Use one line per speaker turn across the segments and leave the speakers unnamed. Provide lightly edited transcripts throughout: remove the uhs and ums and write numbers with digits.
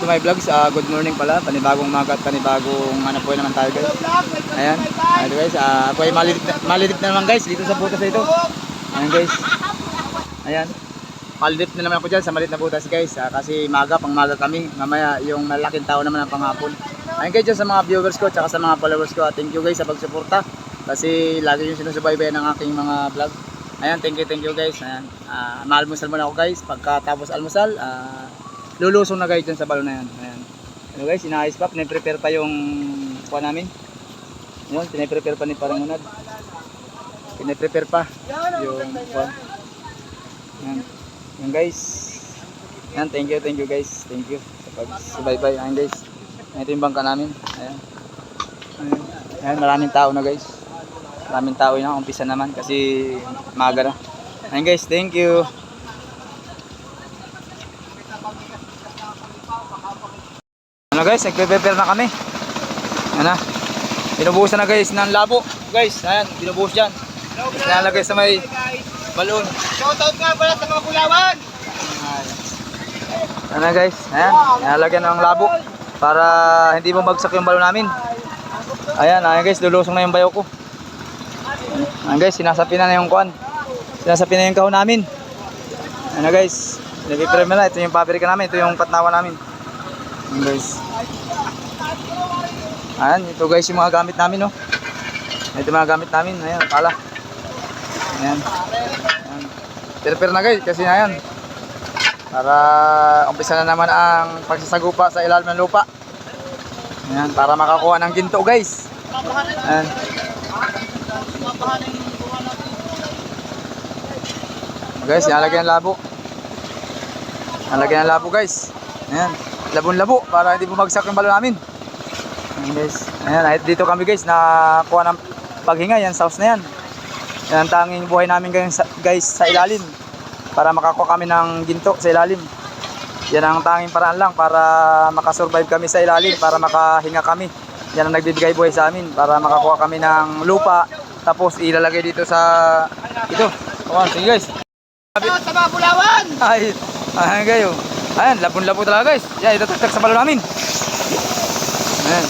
to my vlogs. Good morning pala, panibagong umaga at panibagong ano po naman tayo guys. Ayan, guys, ako ay malilip na naman guys dito sa butas na ito. Ayan guys. Ayan. Malilip na naman ako dyan sa malit na butas guys. Kasi pang maga kami. Mamaya yung malaking tao naman ang panghapon. Ayan guys, dyan sa mga viewers ko at sa mga followers ko. Thank you guys sa pagsuporta. Kasi lagi yung sinusubaybayan ng aking mga vlog. Ayan, thank you guys. Ayan. Maalmusal muna ako guys. Pagkatapos almusal, lulusong na guys dyan sa balon na yan. Ayan. Ano guys, inaayos pa. Pinaprepare pa yung kuha namin. Ayan, pinaprepare pa ni Parang Munad. Pinaprepare pa yung kuha. Ayan. Ayan guys. Ayan, thank you guys. Thank you sa pagsubaybay. Ayan guys. Ito yung bangka namin. Ayan. Ayan, maraming tao na guys. Maraming tao na, umpisa naman kasi maga na. Ayan guys, thank you. Ano guys, nagpe-prepare na kami. Ayan na. Binubuhusan na guys ng labo. Guys, ayan, binubuhos dyan. Nalagay sa may balon.
Shoutout nga pala sa mga Kulawan.
Ayan na guys, ayan, nalagyan ng labo para hindi bumagsak yung balon namin. Ayan guys, lulusong na yung bayo ko. Ayan guys, sinasapi na yung kuan. Sinasapi na yung kahon namin. Ayan guys, nag-prepare na. Ito yung pabrika namin, ito yung katnawa namin. Ayan guys. Ayan, ito guys yung mga gamit namin, no. Ito yung mga gamit namin, ayan, pala. Ayan. Ayan. Prepare na guys, kasi ayan. Para umpisa na naman ang pagsasagupa sa ilalim ng lupa. Ayan, para makakuha ng ginto guys. Ayan. Guys, nalagyan ng labo. Nalagyan ng labo guys. Ayan, labon-labo para hindi bumagsak yung balon namin. Ayan guys. Ayan, dito kami guys nakuha ng paghinga. Yan, sauce na yan. Yan ang tanging buhay namin guys sa ilalim. Para makakuha kami ng ginto sa ilalim. Yan ang tanging paraan lang para makasurvive kami sa ilalim. Para makahinga kami. Yan ang nagbibigay buhay sa amin. Para makakuha kami ng lupa. Tapos ilalagay dito sa ito. Ayan, sige guys.
Sa mga Kulawan.
Ay, ayan kayo. Ayan, labon-labo talaga guys. Yan, itatagtag sa balon namin. Ayan.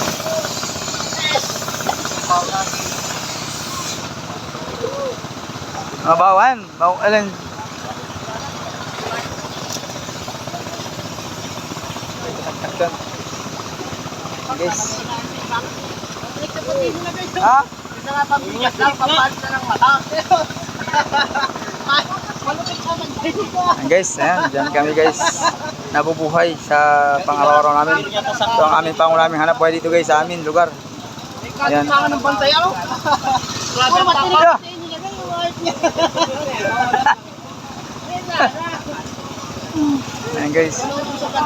Mabawan. Ayan. Itatagtag. Guys. Ha?
Isa nga pambigas lang, pampalit na ng mata.
Ayan guys, ayan, dyan kami guys nabubuhay sa pang-araw-araw namin. Ito ang aming pangulaming hanap buhay dito guys sa amin lugar. Ayan.
Kaya ng bantay ako.
Ayan guys.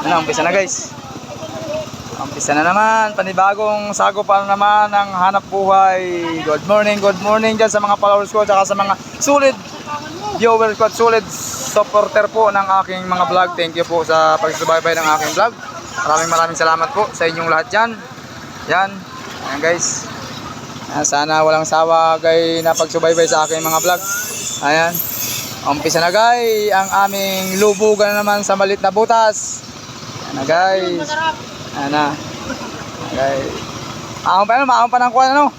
Ano, umpisa na guys. Umpisa na naman, panibagong sago pa naman ang hanap buhay. Good morning dyan sa mga followers ko at sa mga sulit viewers ko at sulit supporter po ng aking mga vlog. Thank you po sa pagsubaybay ng aking vlog. Maraming salamat po sa inyong lahat dyan. Yan. Ayan guys. Ayan, sana walang sawa kay na pagsubaybay sa aking mga vlog. Ayan. Umpisa na guys ang aming lubugan na naman sa malit na butas. Ayan na guys. Ayan na. Guys. Maahon pa ng kuwan ano?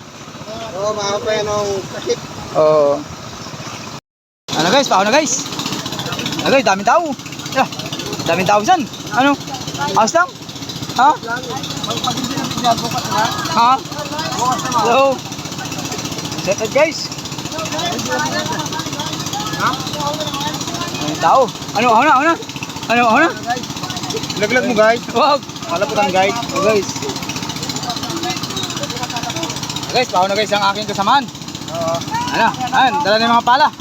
Oo, maahon pa yan ng kasip.
Oo. Ano guys, paano guys? Ano guys, daming tao. Yeah, daming tao dyan. Ano? Ayos lang? Ha? Ha? Hello? Set it guys. Daming tao. Ano?
Laglag mo guys.
Wag.
Malaputan guys.
Oh, guys. Guys, paano guys ang aking kasamaan?
Oo.
Ano? Ayan, dala na yung mga pala.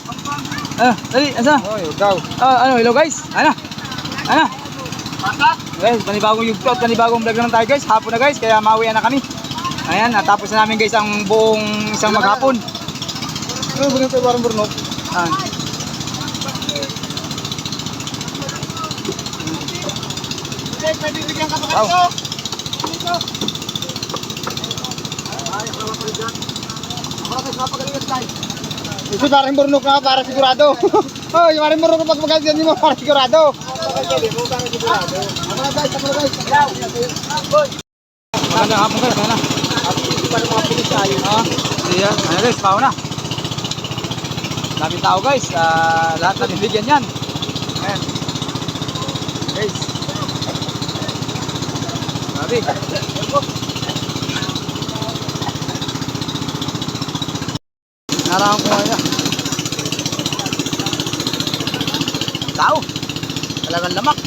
Dali, asa?
Oh, ikaw.
Hello guys. Ano? Guys, panibagong yugto at panibagong vlog naman tayo guys. Hapon na guys, kaya mauwian na kami. Ayan, natapos na namin guys ang buong isang maghapon.
Ano ba ito parang burnok?
Ayan.
Bibigyan ka pa
Wow.
dito. Ito parang burnok na para sigurado. Oh, yung parang burnok pag magalit mo para sigurado. Sigurado.
Magandang hapon guys, ano na?
Hindi pa ng mga pulis ayun.
Siya, ano guys, pao na. Daming tao guys, lahat na bibigyan yan. Ayan. Guys. Grabe. Narang ko yan. Tao. Talagang lamak.